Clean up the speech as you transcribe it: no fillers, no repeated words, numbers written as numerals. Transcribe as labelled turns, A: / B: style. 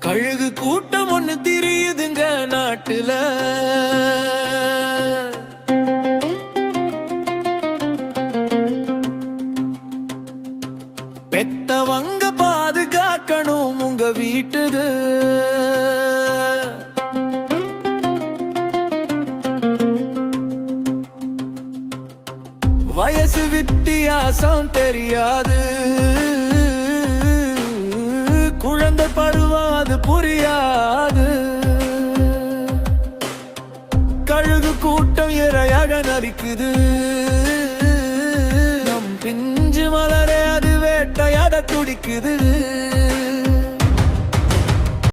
A: கழுகு கூட்டம் ஒண்ணு திரியுதுங்க நாட்டுல. பெத்தவங்க பாதுகாக்கணும் உங்க வீட்டுது. வயசு வித்தியாசம் தெரியாது, குழந்தை பருவம் அது புரியாது. கழுகு கூட்டம் இரையாக நரிக்குது, நம் பிஞ்சு மலரே அது வேட்டையாட துடிக்குது.